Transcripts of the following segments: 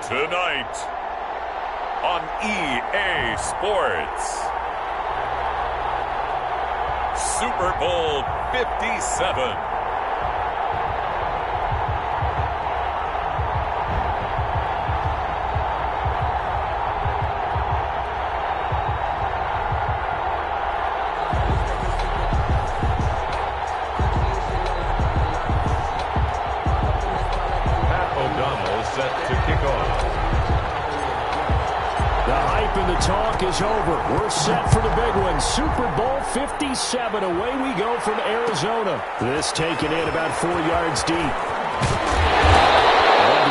Tonight on EA Sports, Super Bowl 57. Talk is over. We're set for the big one. Super Bowl 57. Away we go from Arizona. This taken in about 4 yards deep. The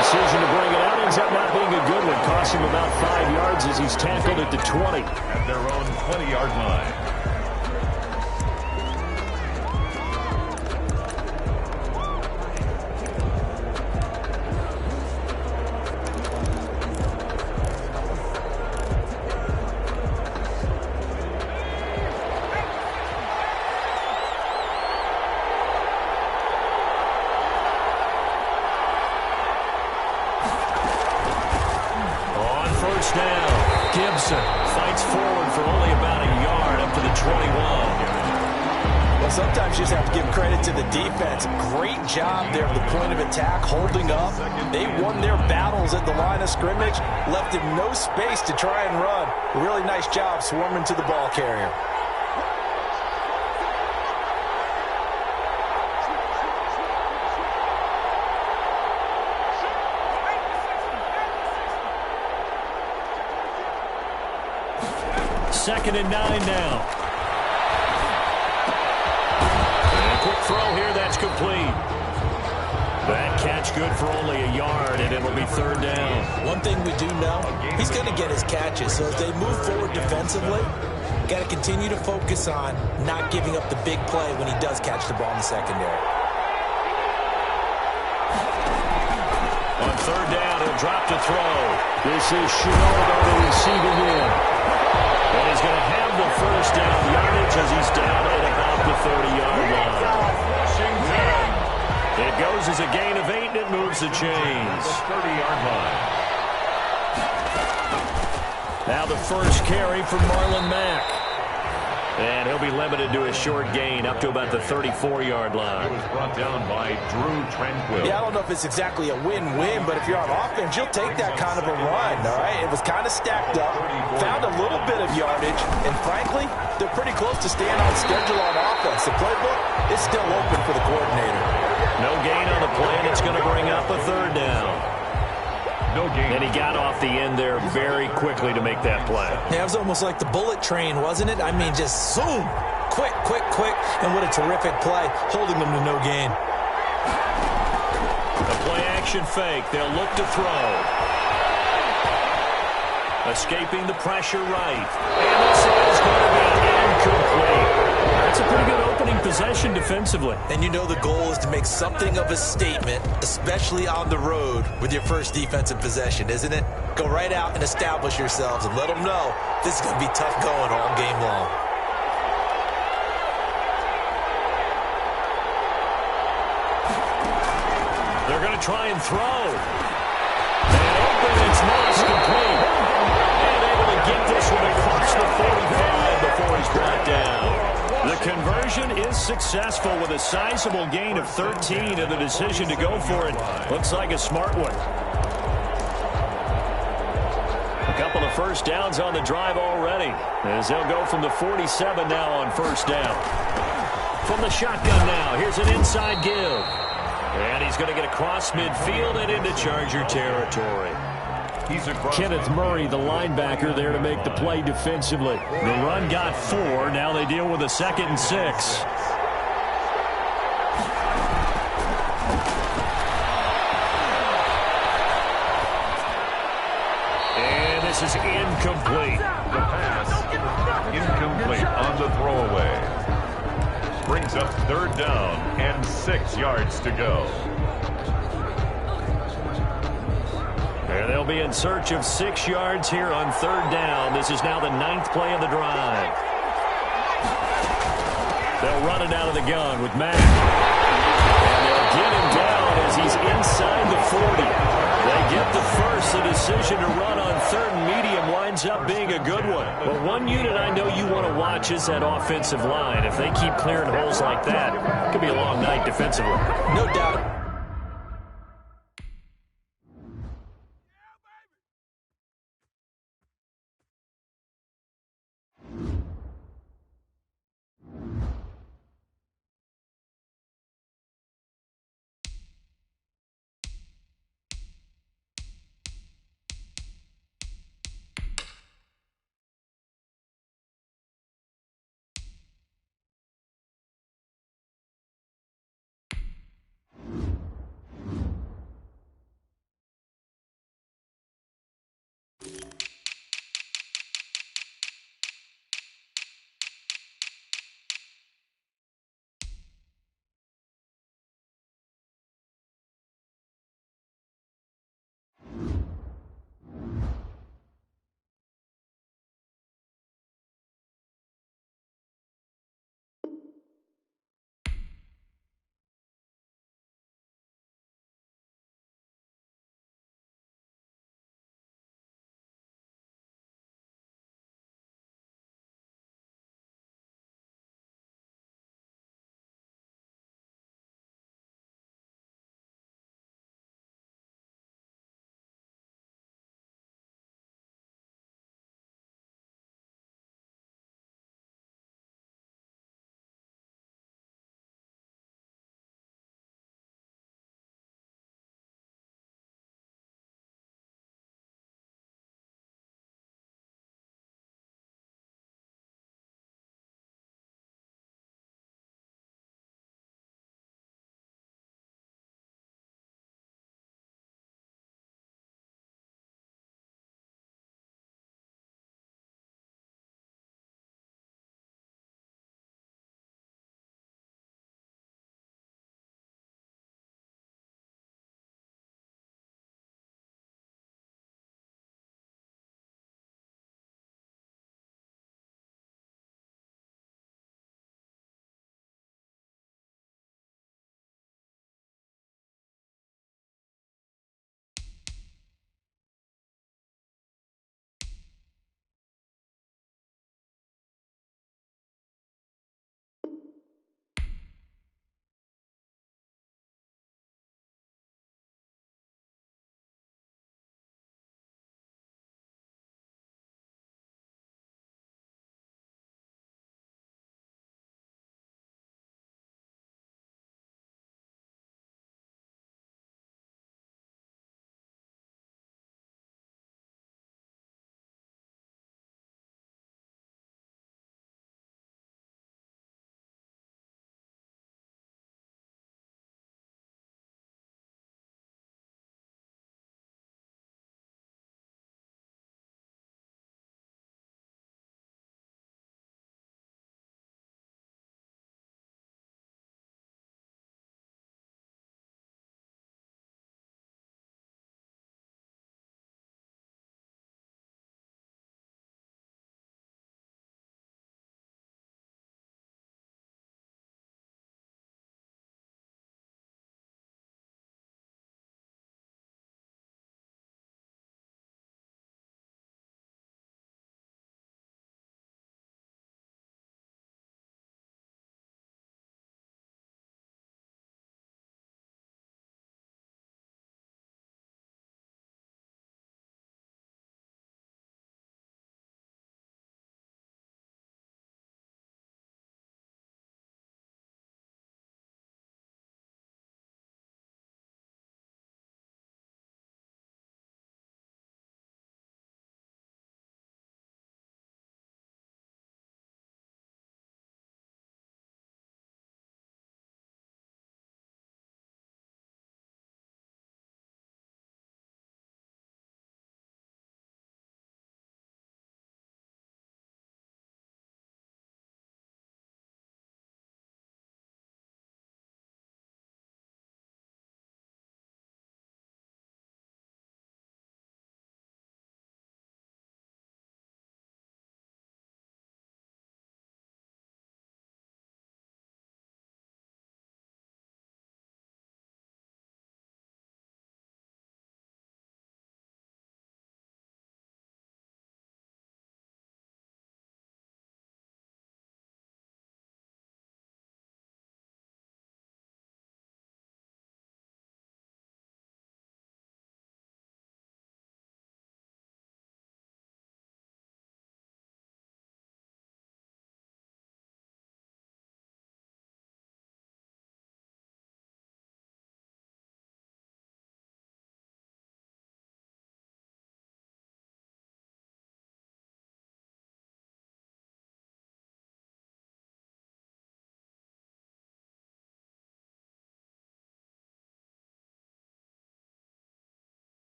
decision to bring it out ends up not being a good one. Cost him about 5 yards as he's tackled at the 20. At their own 20-yard line. Fights forward for only about a yard up to the 21. Well, sometimes you just have to give credit to the defense. Great job there at the point of attack, holding up. They won their battles at the line of scrimmage, left him no space to try and run. Really nice job swarming to the ball carrier. Second and 9 now. And a quick throw here, that's complete. That catch good for only a yard, and it'll be third down. One thing we do know, he's going to get his catches. So as they move forward defensively, got to continue to focus on not giving up the big play when he does catch the ball in the secondary. On third down, he'll drop to throw. This is Shinoda, the receiving end. And he's going to have the first down yardage as he's down at about the 30-yard line. It goes as a gain of 8, and it moves the chains. 30-yard line. Now the first carry from Marlon Mack. And he'll be limited to a short gain up to about the 34-yard line. It was brought down by Drew Tranquill. Yeah, I don't know if it's exactly a win-win, but if you're on offense, you'll take that kind of a run, all right? It was kind of stacked up, found a little bit of yardage, and frankly, they're pretty close to staying on schedule on offense. The playbook is still open for the coordinator. No gain on the play, and it's going to bring up a third down. No gain. And he got off the end there very quickly to make that play. Yeah, it was almost like the bullet train, wasn't it? I mean, just zoom. Quick, quick, quick. And what a terrific play, holding them to no gain. A play-action fake. They'll look to throw. Escaping the pressure right. And this is going to be incomplete. That's a pretty good opening possession defensively. And you know the goal is to make something of a statement, especially on the road with your first defensive possession, isn't it? Go right out and establish yourselves and let them know this is going to be tough going all game long. They're going to try and throw. And open, it's not complete. And able to get this one across the 45 before he's brought down. The conversion is successful with a sizable gain of 13, and the decision to go for it looks like a smart one. A couple of first downs on the drive already, as they'll go from the 47 now on first down. From the shotgun now, here's an inside give. And he's going to get across midfield and into Charger territory. Kenneth Murray, the linebacker, there to make the play defensively. The run got 4. Now they deal with a 2nd and 6. And this is incomplete. The pass incomplete on the throwaway. Brings up third down and 6 yards to go. And they'll be in search of 6 yards here on third down. This is now the 9th play of the drive. They'll run it out of the gun with Mack. And they'll get him down as as he's inside the 40. They get the first. The decision to run on third and medium winds up being a good one. But one unit I know you want to watch is that offensive line. If they keep clearing holes like that, it could be a long night defensively. No doubt.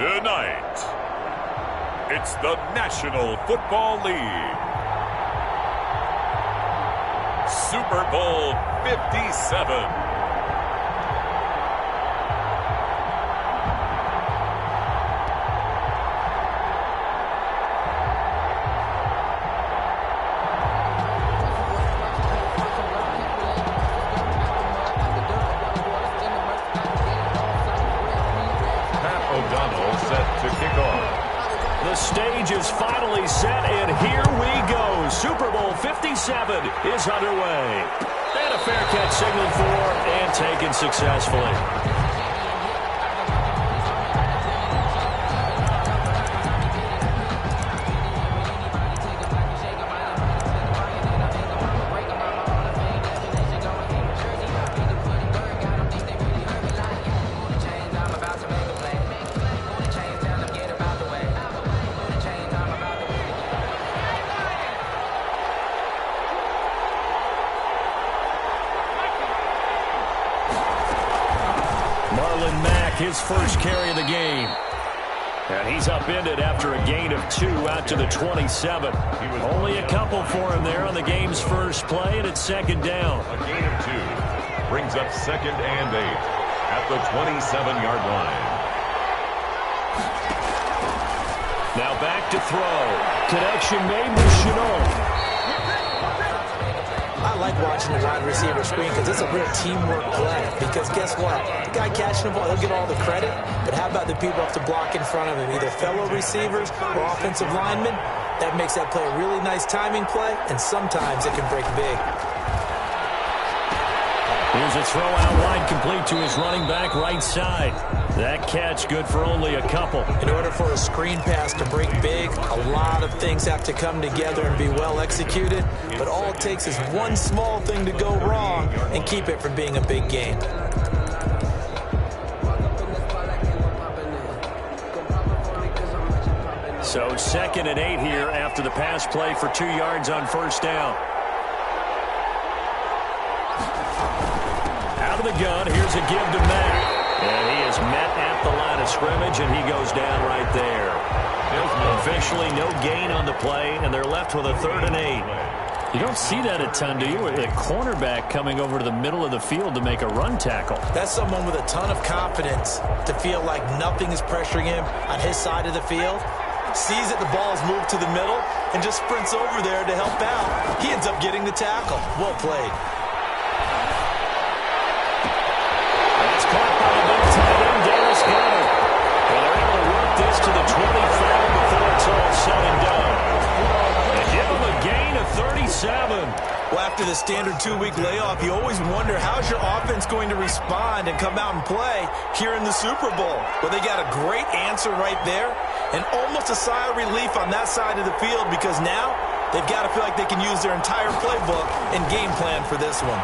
Tonight, it's the National Football League. Super Bowl 57. The stage is finally set, and here we go. Super Bowl 57 is underway. And a fair catch signaled for and taken successfully. His first carry of the game. And he's upended after a gain of 2 out to the 27. Only a couple for him there on the game's first play, and it's second down. A gain of 2 brings up 2nd and 8 at the 27-yard line. Now back to throw. Connection made with Chenault. I like watching the wide receiver screen because it's a real teamwork play. Because guess what? The guy catching the ball, he'll get all the credit. But how about the people have to block in front of him, either fellow receivers or offensive linemen? That makes that play a really nice timing play, and sometimes it can break big. Here's a throw out wide, complete to his running back right side. That catch good for only a couple. In order for a screen pass to break big, a lot of things have to come together and be well executed. But all it takes is one small thing to go wrong and keep it from being a big game. So 2nd and 8 here after the pass play for 2 yards on first down. Out of the gun, here's a give to Matt. And he is met at the line of scrimmage, and he goes down right there. Officially no gain on the play, and they're left with a 3rd and 8. You don't see that a ton, do you? A cornerback coming over to the middle of the field to make a run tackle. That's someone with a ton of confidence to feel like nothing is pressuring him on his side of the field. Sees that the ball's moved to the middle and just sprints over there to help out. He ends up getting the tackle. Well played. To the 25 before it's all said and done. And give him a gain of 37. Well, after the standard 2-week layoff, you always wonder how's your offense going to respond and come out and play here in the Super Bowl. Well, they got a great answer right there and almost a sigh of relief on that side of the field because now they've got to feel like they can use their entire playbook and game plan for this one.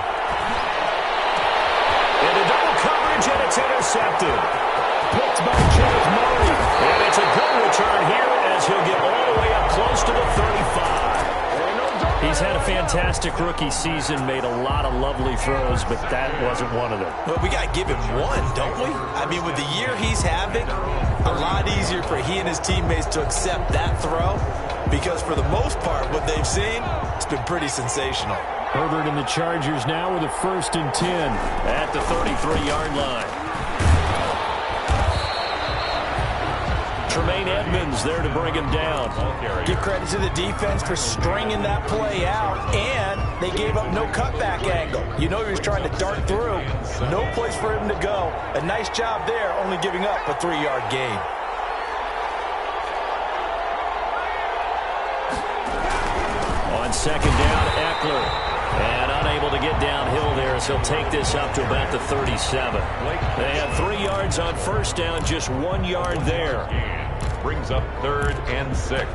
Into double coverage, and it's intercepted. Picked by James Murray. And it's a good return here as he'll get all the way up close to the 35. He's had a fantastic rookie season, made a lot of lovely throws, but that wasn't one of them. Well, we got to give him one, don't we? I mean, with the year he's having, a lot easier for he and his teammates to accept that throw because for the most part, what they've seen, it's been pretty sensational. Herbert and the Chargers now with a 1st and 10 at the 33-yard line. Tremaine Edmonds there to bring him down. Give credit to the defense for stringing that play out, and they gave up no cutback angle. You know he was trying to dart through. No place for him to go. A nice job there, only giving up a 3-yard gain. On 2nd down, Eckler. And unable to get downhill there as he'll take this up to about the 37. They had 3 yards on first down, just 1 yard there. Brings up 3rd and 6.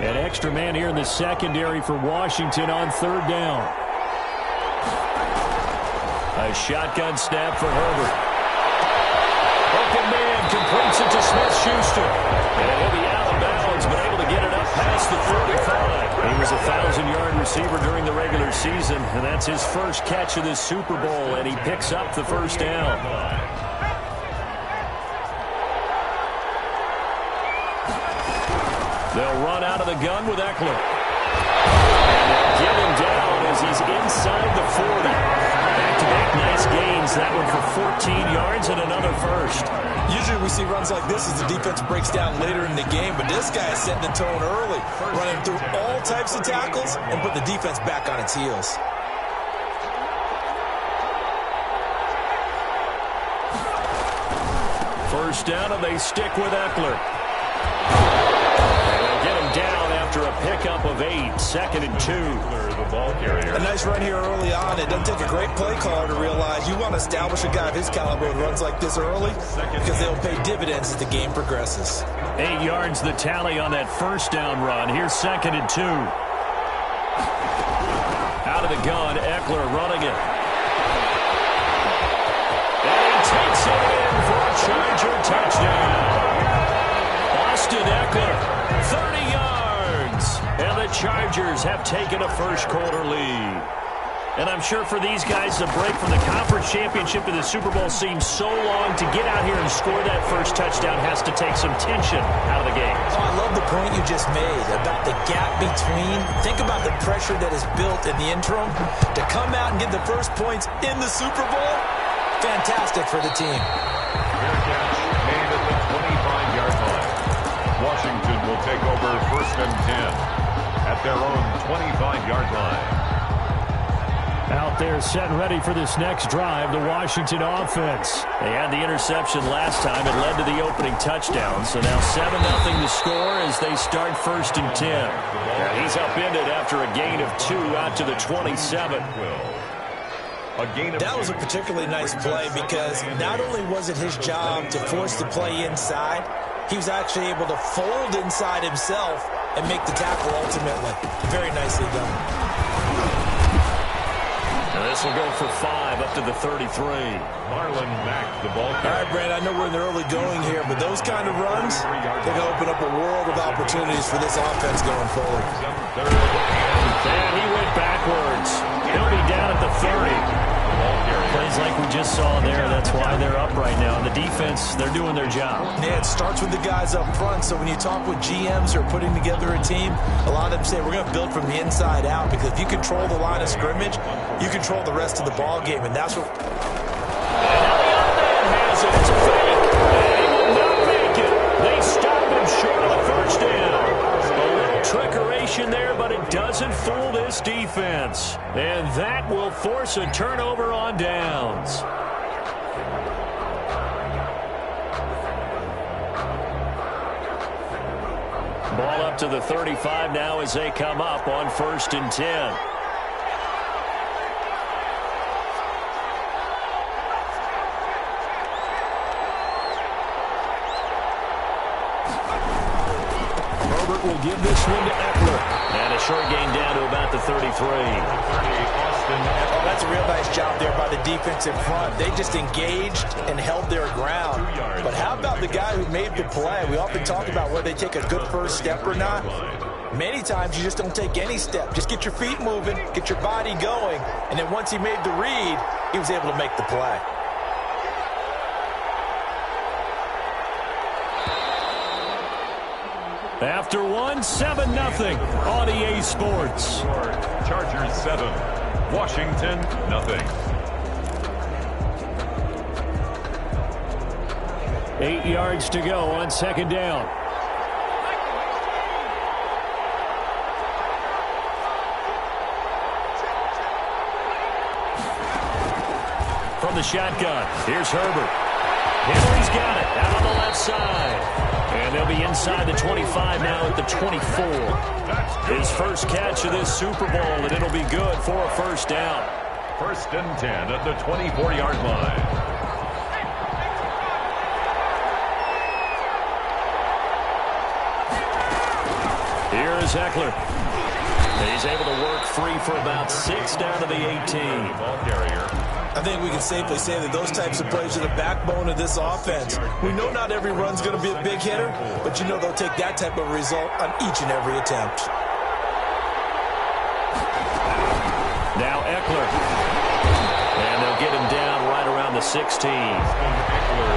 An extra man here in the secondary for Washington on 3rd down. A shotgun snap for Herbert. Open man completes it to Smith-Schuster. And he'll be out of bounds, but season, and that's his first catch of this Super Bowl, and he picks up the first down. They'll run out of the gun with Eckler. And they'll get him down as he's inside the 40. Back-to-back nice gains. That one for 14 yards and another first. Usually we see runs like this as the defense breaks down later in the game, but this guy is setting the tone early, running through all types of tackles and put the defense back on its heels. First down, and they stick with Eckler. And they'll get him down after a pickup of 8, 2nd and 2. The ball carrier. A nice run here early on. It doesn't take a great play caller to realize you want to establish a guy of his caliber who runs like this early because they'll pay dividends as the game progresses. 8 yards the tally on that first down run. Here's 2nd and 2. Out of the gun, Eckler running it. And he takes it in for a Charger touchdown. Austin Eckler, 30 yards. And the Chargers have taken a first-quarter lead. And I'm sure for these guys, the break from the conference championship to the Super Bowl seems so long. To get out here and score that first touchdown has to take some tension out of the game. Oh, I love the point you just made about the gap between. Think about the pressure that is built in the interim. To come out and get the first points in the Super Bowl, fantastic for the team. Fair catch made at the 25-yard line. Washington will take over 1st and 10 at their own 25-yard line. Out there set and ready for this next drive, the Washington offense. They had the interception last time. It led to the opening touchdown. So now 7-0 to score as they start 1st and 10. And he's upended after a gain of 2 out to the 27. That was a particularly nice play because not only was it his job to force the play inside, he was actually able to fold inside himself and make the tackle ultimately. Very nicely done. And this will go for 5 up to the 33. Marlon Mack, the ball carrier. All right, Brad, I know we're in the early going here, but those kind of runs, they can open up a world of opportunities for this offense going forward. And he went backwards. He'll be down at the 30. Plays like we just saw there. That's why they're up right now. And the defense, they're doing their job. Yeah, it starts with the guys up front. So when you talk with GMs who are putting together a team, a lot of them say we're going to build from the inside out because if you control the line of scrimmage, you control the rest of the ball game. And that's what... And now the other man has it. It's a fake. And he will not make it. They stop him short of the first down. A little trickeration there, but it doesn't fool this defense. And that will force a turnover on downs. Ball up to the 35 now as they come up on 1st and 10. Will give this one to Eckler. And a short gain down to about the 33. Oh, that's a real nice job there by the defense in front. They just engaged and held their ground. But how about the guy who made the play? We often talk about whether they take a good first step or not. Many times you just don't take any step. Just get your feet moving, get your body going. And then once he made the read, he was able to make the play. After 7-0 on EA Sports. Chargers 7, Washington nothing. 8 yards to go on 2nd down. From the shotgun, here's Herbert. Henry's got it out on the left side. And they'll be inside the 25 now at the 24. His first catch of this Super Bowl, and it'll be good for a first down. 1st and 10 at the 24-yard line. Here is Eckler. He's able to work free for about 6 down to the 18. Ball carrier. I think we can safely say that those types of plays are the backbone of this offense. We know not every run's going to be a big hitter, but you know they'll take that type of result on each and every attempt. Now Eckler. And they'll get him down right around the 16.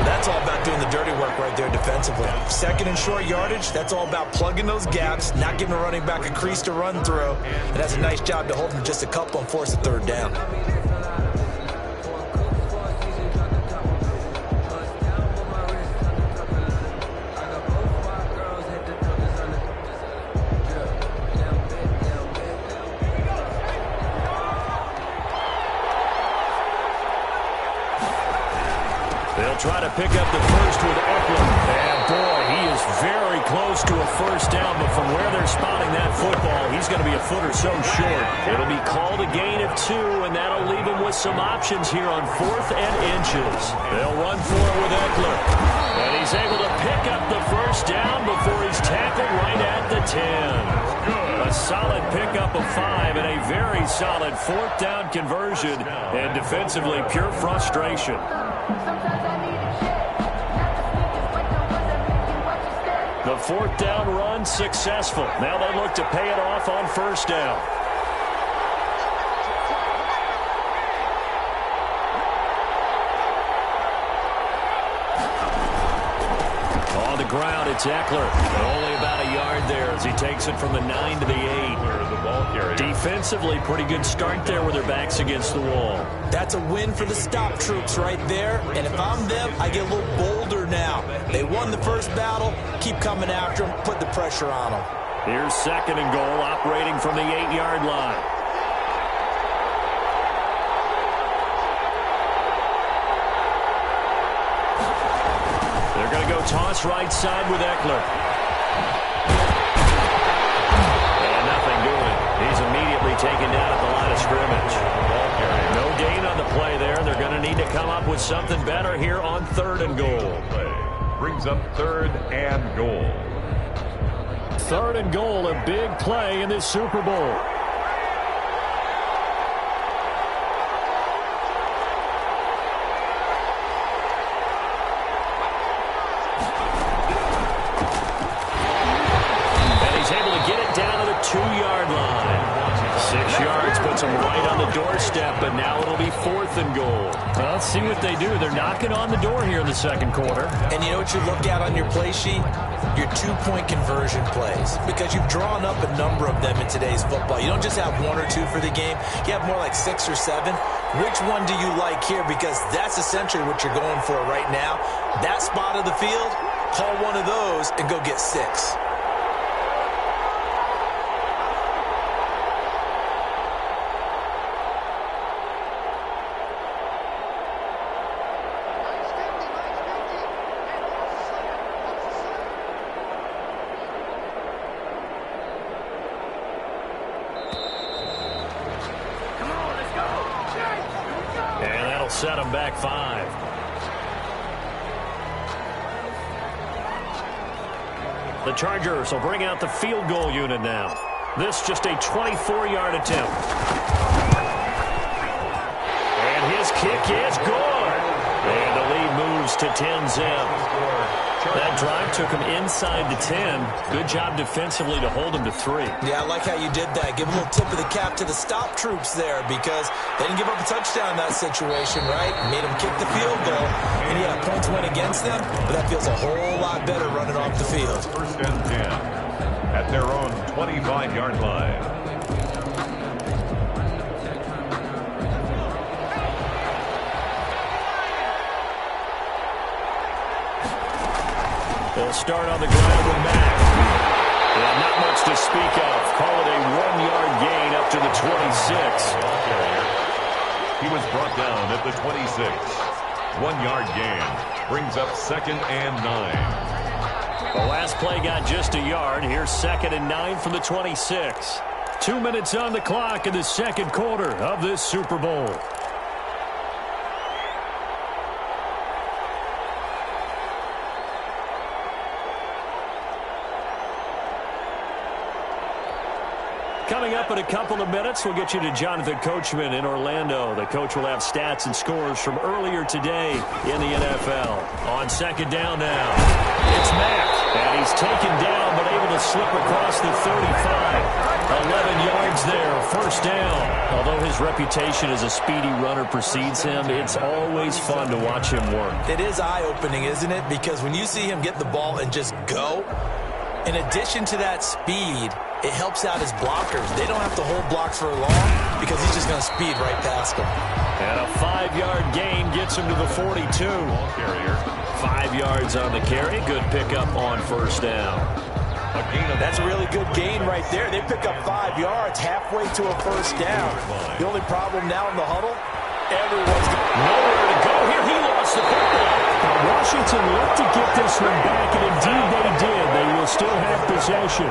That's all about doing the dirty work right there defensively. Second and short yardage, that's all about plugging those gaps, not giving a running back a crease to run through. And that's a nice job to hold him just a couple and force a third down. They'll try to pick up the first with Eckler. And boy, he is very close to a first down, but from where they're spotting that football, he's going to be a foot or so short. It'll be called a gain of 2, and that'll leave him with some options here on 4th and inches. They'll run for it with Eckler. And he's able to pick up the first down before he's tackled right at the 10. A solid pickup of 5 and a very solid 4th down conversion. And defensively, pure frustration. The 4th down run successful. Now they look to pay it off on first down. On the ground, it's Eckler. Only about a yard there as he takes it from the 9 to the 8. Defensively, pretty good start there with their backs against the wall. That's a win for the stop troops right there. And if I'm them, I get a little bolder now. They won the first battle. Keep coming after them. Put the pressure on them. Here's 2nd and goal, operating from the 8-yard line. They're going to go toss right side with Eckler. And nothing doing. He's immediately taken down at the line of scrimmage. No gain on the play there. They're going to need to come up with something better here on 3rd and goal. Brings up 3rd and goal. 3rd and goal, a big play in this Super Bowl. And he's able to get it down to the 2-yard line. 6 yards puts him right on the doorstep, but now it'll be 4th and goal. Well, let's see what they do. They're knocking on the door here in the 2nd quarter. And you know what you look at on your play sheet? Your 2-point conversion plays. Because you've drawn up a number of them in today's football. You don't just have 1 or 2 for the game. You have more like 6 or 7. Which one do you like here? Because that's essentially what you're going for right now. That spot of the field, call one of those and go get 6. Set them back 5. The Chargers will bring out the field goal unit now. This just a 24-yard attempt. And his kick is good. And the lead moves to 10-zip. That drive took him inside the 10. Good job defensively to hold him to 3. Yeah, I like how you did that. Give a little tip of the cap to the stop troops there because they didn't give up a touchdown in that situation, right? Made them kick the field goal. And yeah, points went against them, but that feels a whole lot better running off the field. 1st and 10 at their own 25-yard line. They'll start on the ground with Mack. Yeah, not much to speak of. Call it a 1-yard gain up to the 26. He was brought down at the 26. 1-yard gain. Brings up 2nd and 9. The last play got just a yard. Here's 2nd and 9 from the 26. 2 minutes on the clock in the 2nd quarter of this Super Bowl. Coming up in a couple of minutes, we'll get you to Jonathan Coachman in Orlando. The coach will have stats and scores from earlier today in the NFL. On 2nd down now, it's Mack. And he's taken down but able to slip across the 35. 11 yards there, first down. Although his reputation as a speedy runner precedes him, it's always fun to watch him work. It is eye-opening, isn't it? Because when you see him get the ball and just go, in addition to that speed, it helps out his blockers. They don't have to hold blocks for long because he's just going to speed right past them. And a 5-yard gain gets him to the 42. 5 yards on the carry. Good pickup on first down. That's a really good gain right there. They pick up 5 yards halfway to a first down. The only problem now in the huddle, everyone's nowhere to go here. He lost the football. Washington looked to get this one back, and indeed they did. They will still have possession.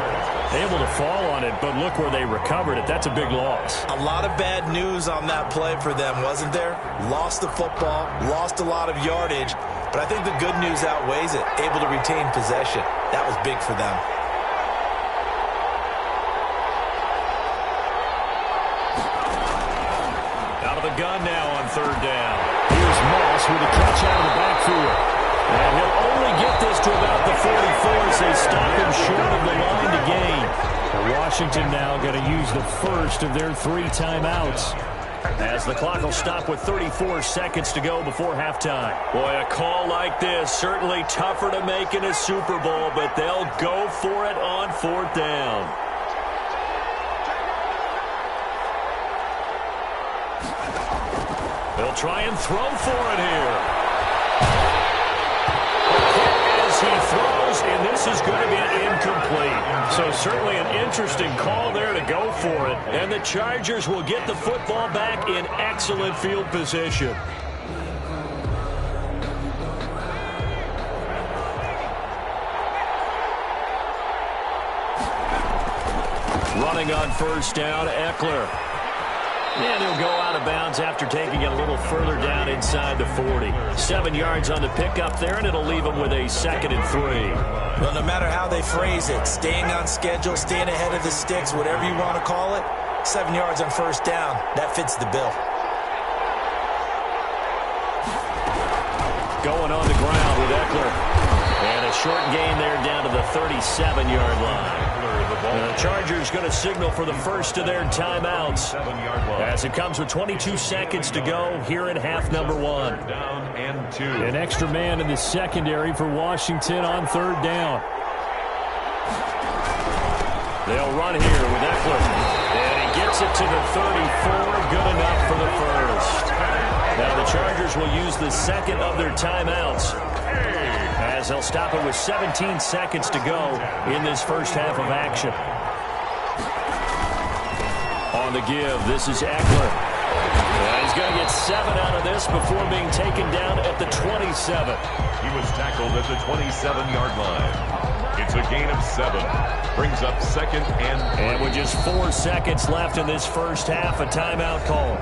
Able to fall on it, but look where they recovered it. That's a big loss. A lot of bad news on that play for them, wasn't there? Lost the football, lost a lot of yardage, but I think the good news outweighs it. Able to retain possession. That was big for them. Out of the gun now on third down. Here's Moss with a catch out of the backfield. And he'll only get this to about the 44 as they stop him short of the line to gain. Washington now going to use the first of their 3 timeouts. As the clock will stop with 34 seconds to go before halftime. Boy, a call like this, certainly tougher to make in a Super Bowl, but they'll go for it on fourth down. They'll try and throw for it here. He throws, and this is going to be incomplete. So certainly an interesting call there to go for it. And the Chargers will get the football back in excellent field position. Running on first down, Eckler. And he'll go out of bounds after taking it a little further down inside the 40. 7 yards on the pickup there, and it'll leave him with a 2nd and 3. Well, no matter how they phrase it, staying on schedule, staying ahead of the sticks, whatever you want to call it, 7 yards on first down, that fits the bill. Going on the ground with Eckler. And a short gain there down to the 37-yard line. The Chargers going to signal for the first of their timeouts as it comes with 22 seconds to go here in half number 1. An extra man in the secondary for Washington on third down. They'll run here with Eckler. And he gets it to the 34. Good enough for the first. Now the Chargers will use the second of their timeouts, as they'll stop it with 17 seconds to go in this first half of action. On the give, this is Eckler. And he's going to get 7 out of this before being taken down at the 27. He was tackled at the 27-yard line. It's a gain of 7. Brings up 2nd and 3. And with just 4 seconds left in this first half, a timeout call.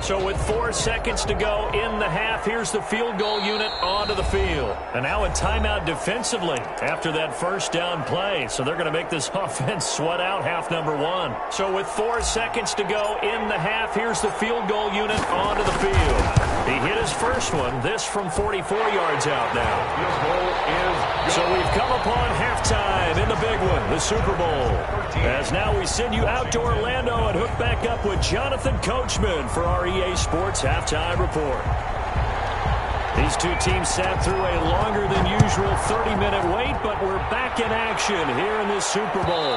So with 4 seconds to go in the half, here's the field goal unit onto the field. And now a timeout defensively after that first down play. So they're going to make this offense sweat out half number 1. So with 4 seconds to go in the half, here's the field goal unit onto the field. He hit his first one, this from 44 yards out now. So we've come upon halftime in the big one, the Super Bowl. As now we send you out to Orlando and hook back up with Jonathan Coachman for our EA Sports Halftime Report. These two teams sat through a longer than usual 30-minute wait, but we're back in action here in this Super Bowl.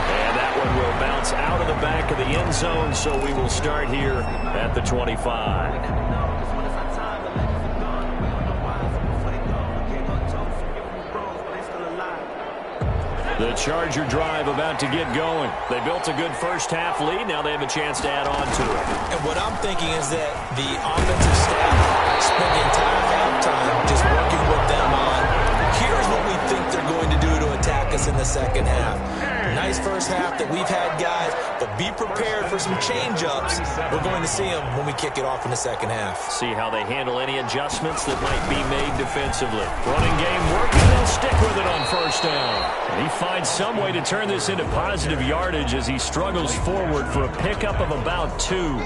And that one will bounce out of the back of the end zone, so we will start here at the 25. The Charger drive about to get going. They built a good first half lead. Now they have a chance to add on to it. And what I'm thinking is that the offensive staff spent the entire halftime just working with them on, here's what we think they're going to do to attack us in the second half. Nice first half that we've had, guys, but be prepared for some change-ups. We're going to see them when we kick it off in the second half. See how they handle any adjustments that might be made defensively. Running game working, they'll stick with it on first down. And he finds some way to turn this into positive yardage as he struggles forward for a pickup of about 2.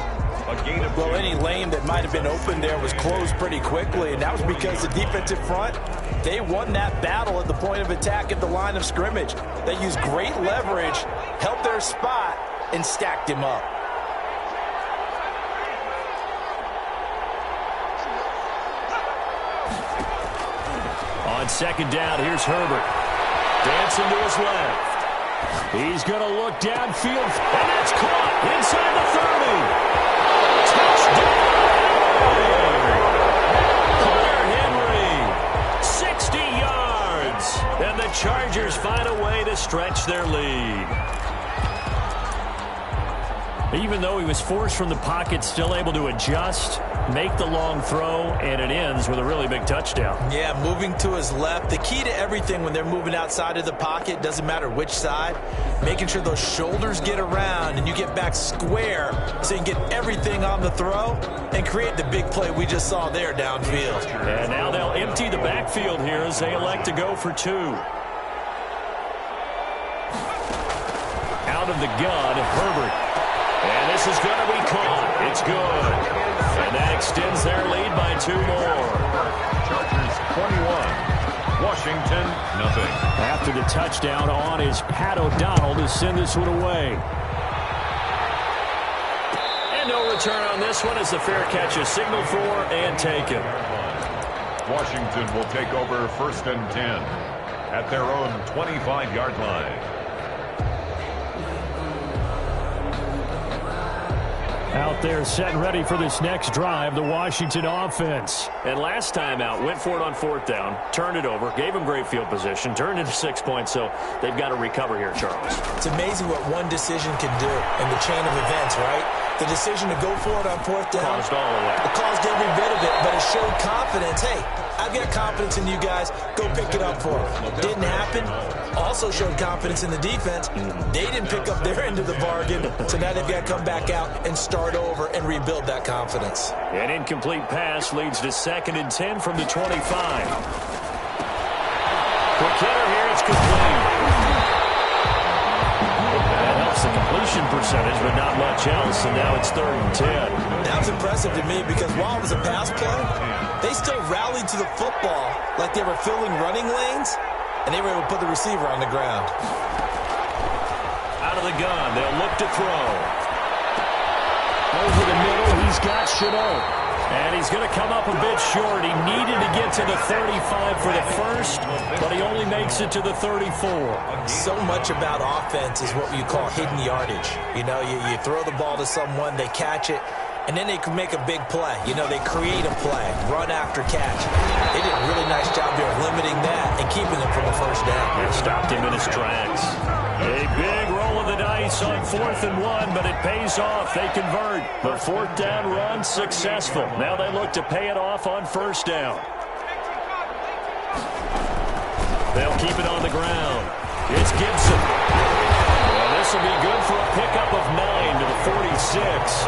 Well, any lane that might have been open there was closed pretty quickly, and that was because the defensive front, they won that battle at the point of attack at the line of scrimmage. They used great leverage, held their spot, and stacked him up. On second down, here's Herbert. Dancing to his left. He's going to look downfield, and that's caught inside the 30. Hunter Henry, 60 yards, and the Chargers find a way to stretch their lead. Even though he was forced from the pocket, still able to adjust, make the long throw, and it ends with a really big touchdown. Yeah, moving to his left. The key to everything when they're moving outside of the pocket, doesn't matter which side, making sure those shoulders get around and you get back square so you can get everything on the throw and create the big play we just saw there downfield. And now they'll empty the backfield here as they elect to go for 2. Out of the gun, Herbert. And this is going to be caught. It's good. And that extends their lead by 2 more. Chargers 21, Washington nothing. After the touchdown on is Pat O'Donnell to send this one away. And no return on this one as the fair catch is signaled for and taken. Washington will take over 1st and 10 at their own 25-yard line. Out there set and ready for this next drive, the Washington offense. And last time out, went for it on 4th down, turned it over, gave him great field position, turned into 6 points, so they've got to recover here, Charles. It's amazing what one decision can do in the chain of events, right? The decision to go for it on 4th down. Caused all of that. It caused every bit of it, but it showed confidence. Hey, I've got confidence in you guys. Go pick it up for them. Didn't happen. Also showed confidence in the defense. They didn't pick up their end of the bargain, so now they've got to come back out and start over and rebuild that confidence. An incomplete pass leads to 2nd and 10 from the 25. Quick hitter here, it's complete. That helps the completion percentage, but not much else, and now it's 3rd and 10. That was impressive to me because while it was a pass play, they still rallied to the football like they were filling running lanes, and they were able to put the receiver on the ground. Out of the gun, they'll look to throw. Over the middle, he's got Chenault. And he's going to come up a bit short. He needed to get to the 35 for the first, but he only makes it to the 34. So much about offense is what you call hidden yardage. You know, you throw the ball to someone, they catch it, and then they can make a big play. You know, they create a play, run after catch. They did a really nice job there of limiting that and keeping him from a first down. They stopped him in his tracks. A big roll of the dice on 4th and 1, but it pays off. They convert. The 4th down run successful. Now they look to pay it off on 1st down. They'll keep it on the ground. It's Gibson. Well, this will be good for a pickup of 9 to the 46.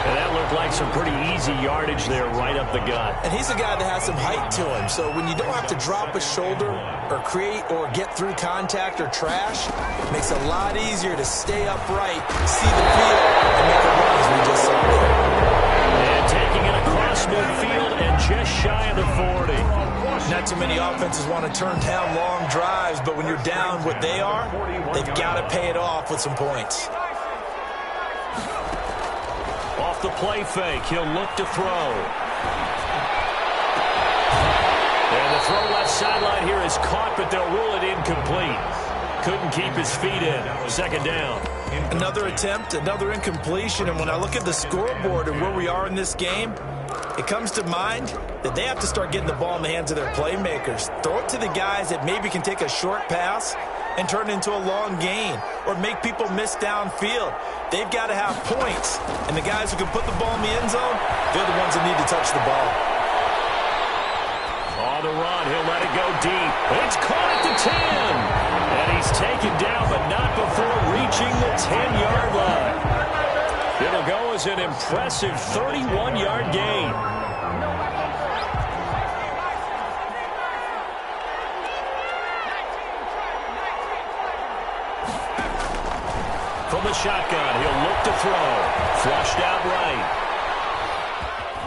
And that looked like some pretty easy yardage there right up the gut. And he's a guy that has some height to him. So when you don't have to drop a shoulder or create or get through contact or trash, it makes it a lot easier to stay upright, see the field, and make a run as we just saw there. And taking it across midfield and just shy of the 40. Not too many offenses want to turn down long drives, but when you're down what they are, they've got to pay it off with some points. Off the play fake, he'll look to throw. And the throw left sideline here is caught, but they'll rule it incomplete. Couldn't keep his feet in. 2nd down. Another attempt, another incompletion, and when I look at the scoreboard and where we are in this game, it comes to mind that they have to start getting the ball in the hands of their playmakers. Throw it to the guys that maybe can take a short pass and turn it into a long gain or make people miss downfield. They've got to have points, and the guys who can put the ball in the end zone, they're the ones that need to touch the ball. On the run, he'll let it go deep. It's caught at the 10. And he's taken down, but not before reaching the 10-yard line. is an impressive 31-yard gain. From the shotgun, he'll look to throw. Flushed out right.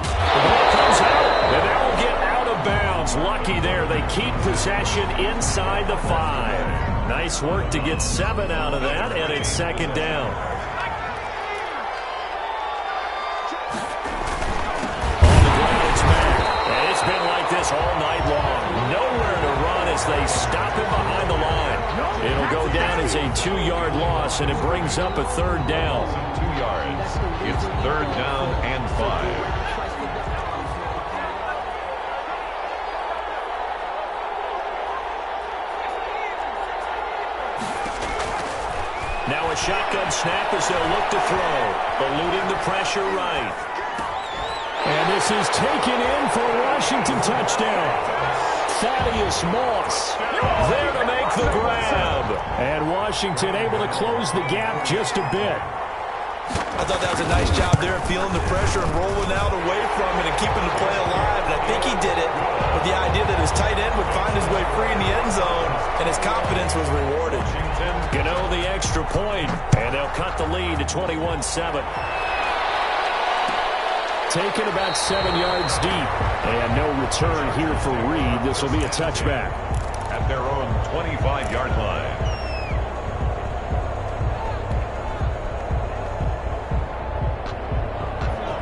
The ball comes out, and that will get out of bounds. Lucky there. They keep possession inside the 5. Nice work to get 7 out of that, and it's second down. On the ground, it's Mack. And it's been like this all night long. Nowhere to run as they stop him behind the line. It'll go down as a 2-yard loss, and it brings up a third down. 2 yards. It's third down and 5. Now a shotgun snap as they'll look to throw. Eluding the pressure right. And this is taken in for Washington touchdown. Thaddeus Moss There to make the grab. And Washington able to close the gap just a bit. I thought that was a nice job there, feeling the pressure and rolling out away from it and keeping the play alive. And I think he did it with the idea that his tight end would find his way free in the end zone, and his confidence was rewarded. Gano the extra point, and they'll cut the lead to 21-7. Taken about 7 yards deep. And no return here for Reed. This will be a touchback. At their own 25-yard line.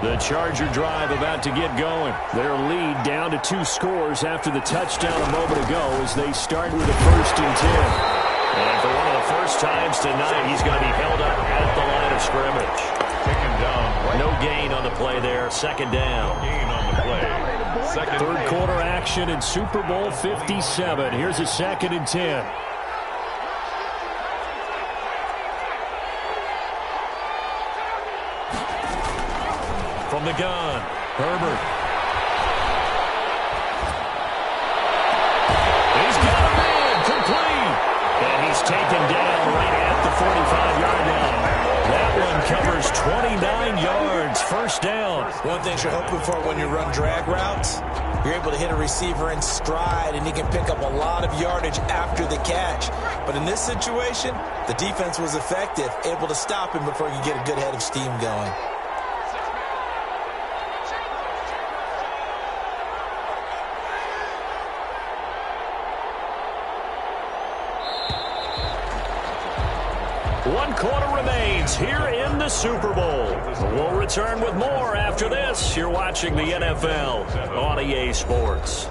The Charger drive about to get going. Their lead down to 2 scores after the touchdown a moment ago as they start with a 1st and 10. And for one of the first times tonight, he's going to be held up at the line of scrimmage. Taken down right. No gain on the play there. Second down. Gain on the play. Second Third down. quarter action in Super Bowl 57. Here's a 2nd and 10. From the gun, Herbert. He's got a man, complete. And he's taken down right at the 45-yard line. That one covers 29 yards, first down. One thing you're hoping for when you run drag routes, you're able to hit a receiver in stride, and he can pick up a lot of yardage after the catch. But in this situation, the defense was effective, able to stop him before he could get a good head of steam going. One quarter remains here in the Super Bowl. We'll return with more after this. You're watching the NFL on EA Sports.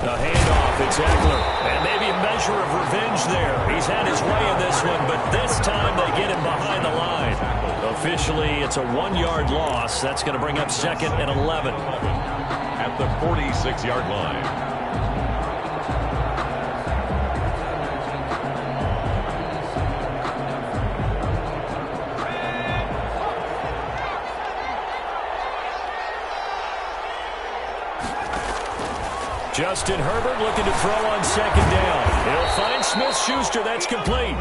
The handoff, it's Eckler. And maybe a measure of revenge there. He's had his way in this one, but this time they get him behind the line. Officially, it's a 1-yard loss. That's going to bring up 2nd and 11. At the 46-yard line. Justin Herbert looking to throw on 2nd down. He'll find Smith-Schuster. That's complete.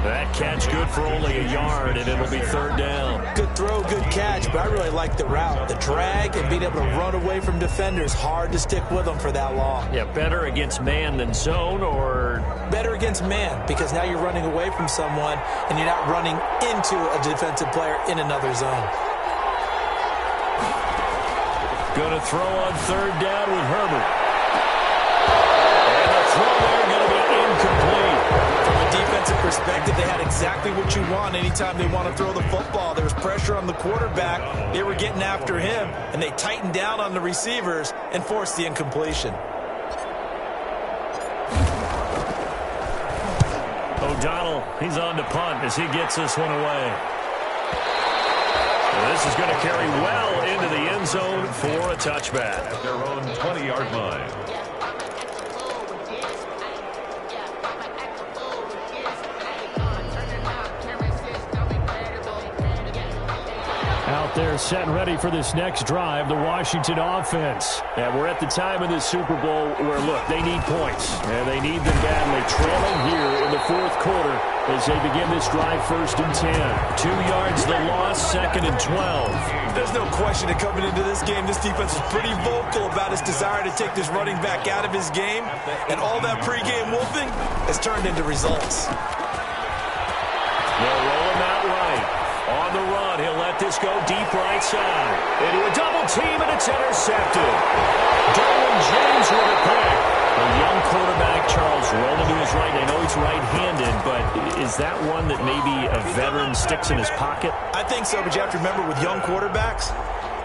That catch good for only a yard, and it'll be 3rd down. Good throw, good catch, but I really like the route. The drag and being able to run away from defenders, hard to stick with them for that long. Yeah, better against man than zone, or? Better against man, because now you're running away from someone, and you're not running into a defensive player in another zone. Going to throw on 3rd down with Herbert. And the throw there going to be incomplete. From a defensive perspective, they had exactly what you want anytime they want to throw the football. There was pressure on the quarterback. They were getting after him, and they tightened down on the receivers and forced the incompletion. Donald, he's on to punt as he gets this one away. And this is going to carry well into the end zone for a touchback. At their own 20-yard line. Out there set and ready for this next drive, the Washington offense. And we're at the time of this Super Bowl where, look, they need points. And they need them badly. Trailing here in the fourth quarter as they begin this drive 1st and 10. 2 yards the loss, 2nd and 12. There's no question that coming into this game, this defense was pretty vocal about its desire to take this running back out of his game. And all that pregame wolfing has turned into results. They'll roll him out right. On the run, he'll let this go deep right side. Into a double team, and it's intercepted. Derwin James with a pick. A young quarterback, Charles, rolling to his right. I know he's right-handed, but is that one that maybe a veteran sticks in his pocket? I think so, but you have to remember with young quarterbacks,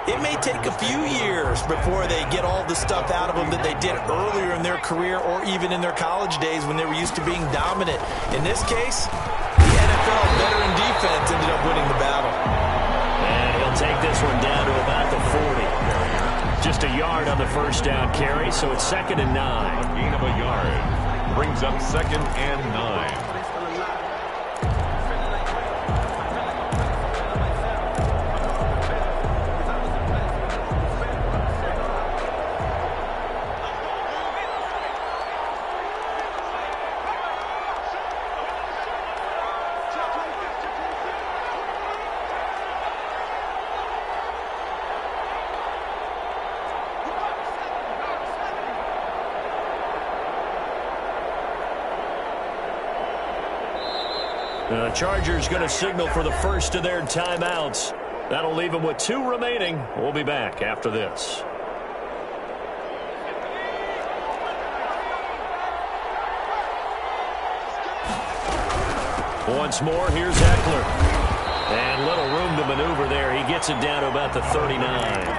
it may take a few years before they get all the stuff out of them that they did earlier in their career or even in their college days when they were used to being dominant. In this case, the NFL veteran defense ended up winning the battle. And he'll take this one down to about the 40. Just a yard on the first down carry, so it's 2nd and 9. A gain of a yard brings up 2nd and 9. The Chargers going to signal for the first of their timeouts. That'll leave them with 2 remaining. We'll be back after this. Once more, here's Eckler. And little room to maneuver there. He gets it down to about the 39.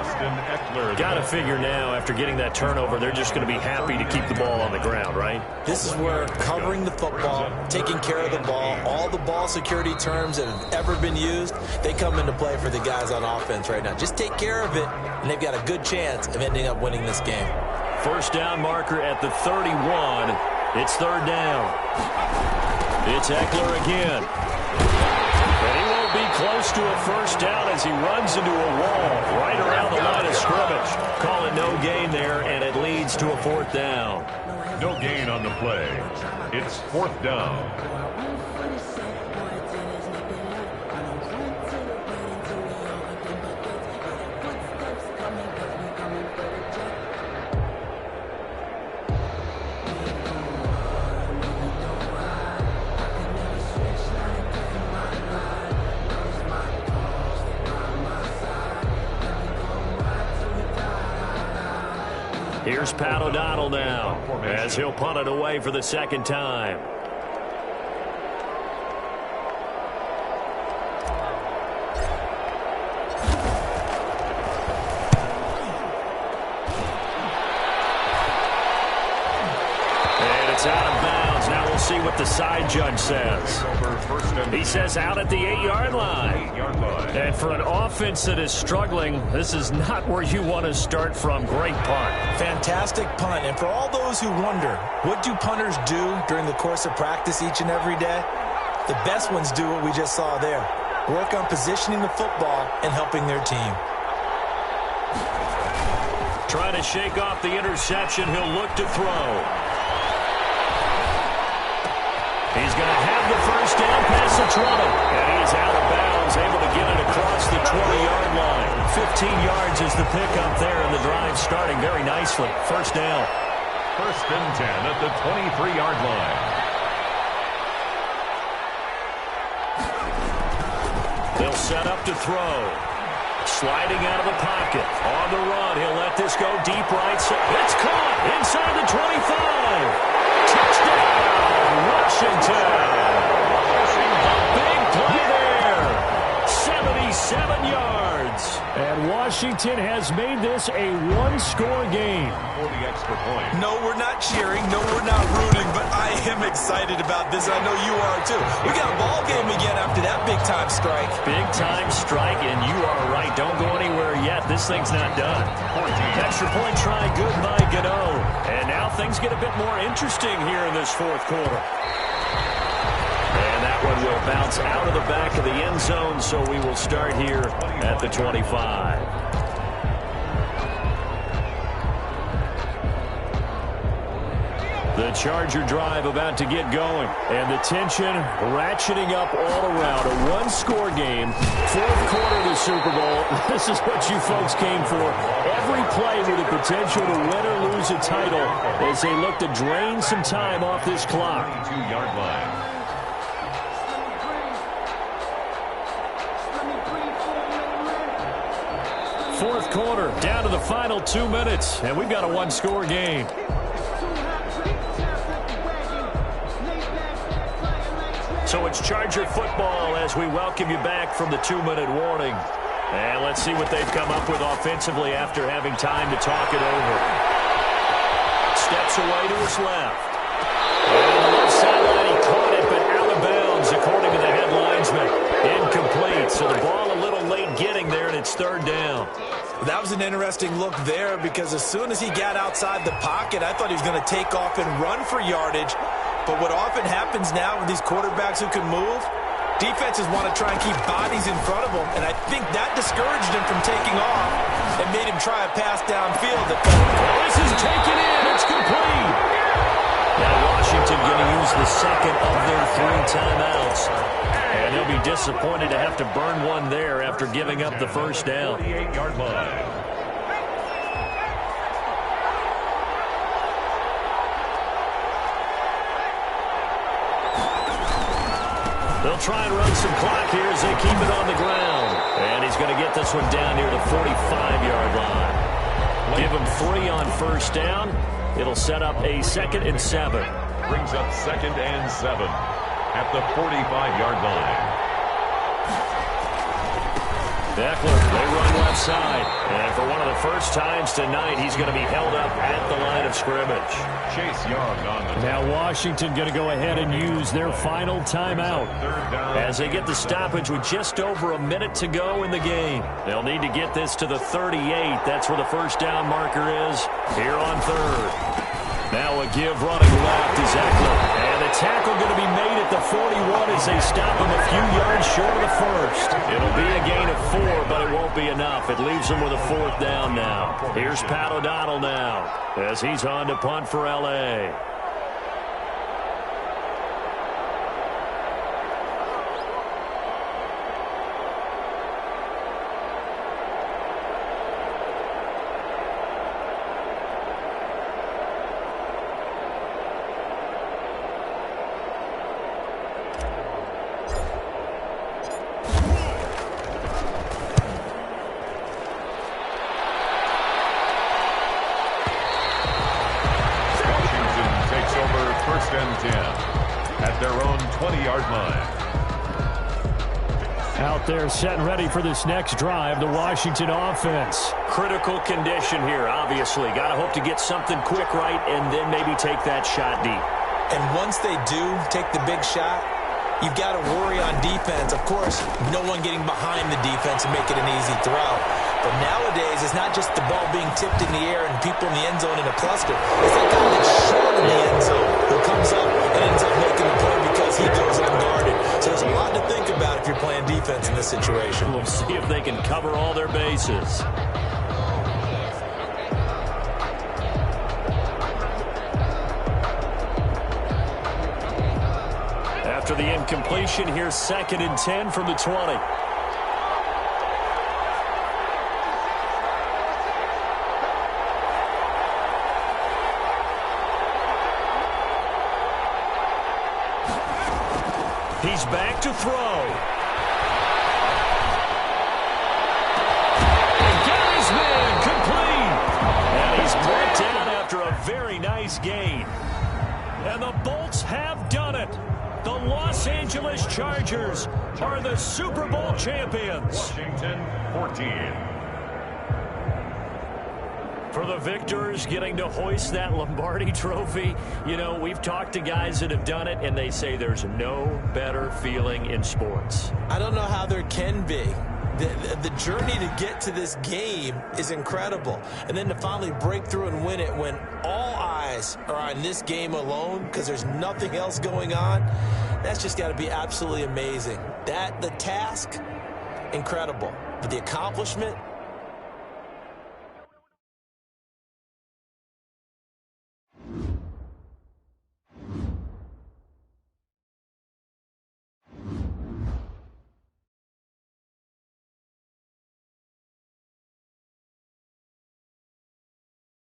Got to figure now, after getting that turnover, they're just going to be happy to keep the ball on the ground, right? This is where covering the football, taking care of the ball, all the ball security terms that have ever been used, they come into play for the guys on offense right now. Just take care of it, and they've got a good chance of ending up winning this game. First down marker at the 31. It's 3rd down. It's Eckler again. And he won't be close to a first down as he runs into a wall right around the line of scrimmage. Call it no gain there, and it leads to a 4th down. No gain on the play. It's 4th down. Here's Pat O'Donnell now as he'll punt it away for the 2nd time. And it's out of bounds. Now we'll see what the side judge says. He says out at the 8-yard line. And for an offense that is struggling, this is not where you want to start from. Great punt. Fantastic punt. And for all those who wonder, what do punters do during the course of practice each and every day? The best ones do what we just saw there. Work on positioning the football and helping their team. Trying to shake off the interception. He'll look to throw. He's going to have the first down past the 20. And he's out of bounds, able to get it across the 20-yard line. 15 yards is the pickup there, and the drive starting very nicely. First down. 1st and 10 at the 23-yard line. They'll set up to throw. Sliding out of the pocket. On the run, he'll let this go deep right side. It's caught inside the 25. Touchdown, Washington. Big play there. 77 yards. And Washington Washington has made this a one-score game. For the extra point. No, we're not cheering. No, we're not rooting. But I am excited about this. I know you are, too. We got a ball game again after that big-time strike. Big-time strike, and you are right. Don't go anywhere yet. This thing's not done. Extra point try, good by Gano. And now things get a bit more interesting here in this fourth quarter. And that one will bounce out of the back of the end zone, so we will start here at the 25. The Charger drive about to get going. And the tension ratcheting up all around. A one-score game. Fourth quarter of the Super Bowl. This is what you folks came for. Every play with the potential to win or lose a title as they look to drain some time off this clock. 22-yard line. Fourth quarter, down to the final 2 minutes, and we've got a one-score game. So it's Charger football as we welcome you back from the 2-minute warning. And let's see what they've come up with offensively after having time to talk it over. Steps away to his left. And on the left sideline, he caught it, but out of bounds, according to the head linesman. Incomplete, so the ball a little late getting there, and it's third down. That was an interesting look there because as soon as he got outside the pocket, I thought he was going to take off and run for yardage. But what often happens now with these quarterbacks who can move, defenses want to try and keep bodies in front of them, and I think that discouraged him from taking off and made him try a pass downfield. This is taken in. It's complete. Now Washington going to use the second of their 3 timeouts. And they'll be disappointed to have to burn one there after giving up the first down. 48-yard line. They'll try and run some clock here as they keep it on the ground. And he's going to get this one down near the 45-yard line. Give him 3 on first down. It'll set up a 2nd and 7. Brings up 2nd and 7 at the 45-yard line. Eckler, they run left side. And for one of the first times tonight, he's going to be held up at the line of scrimmage. Chase Young on the Now Washington going to go ahead and use their final timeout. third down. As they get the stoppage with just over a minute to go in the game. They'll need to get this to the 38. That's where the first down marker is here on third. Now a give running left is Eckler. And the tackle going to be made at the 41 as they stop him a few yards short of the first. It'll be a gain of 4, but it won't be enough. It leaves them with a 4th down now. Here's Pat O'Donnell now as he's on to punt for L.A. First and 10 at their own 20-yard line. Out there set and ready for this next drive, the Washington offense. Critical condition here, obviously. Got to hope to get something quick right and then maybe take that shot deep. And once they do take the big shot, you've got to worry on defense. Of course, no one getting behind the defense and make it an easy throw. But nowadays, it's not just the ball being tipped in the air and people in the end zone in a cluster. It's that guy that's short in the end zone who comes up and ends up making the play because he goes unguarded. So there's a lot to think about if you're playing defense in this situation. We'll see if they can cover all their bases. After the incompletion, here's 2nd and 10 from the 20. He's back to throw. And got his man complete. And he's brought down after a very nice gain. And the Bolts have done it. The Los Angeles Chargers are the Super Bowl champions. Washington 14. For the victors, getting to hoist that Lombardi trophy, you know, we've talked to guys that have done it, and they say there's no better feeling in sports. I don't know how there can be. The journey to get to this game is incredible. And then to finally break through and win it when all eyes are on this game alone because there's nothing else going on, that's just got to be absolutely amazing. The task, incredible. But the accomplishment,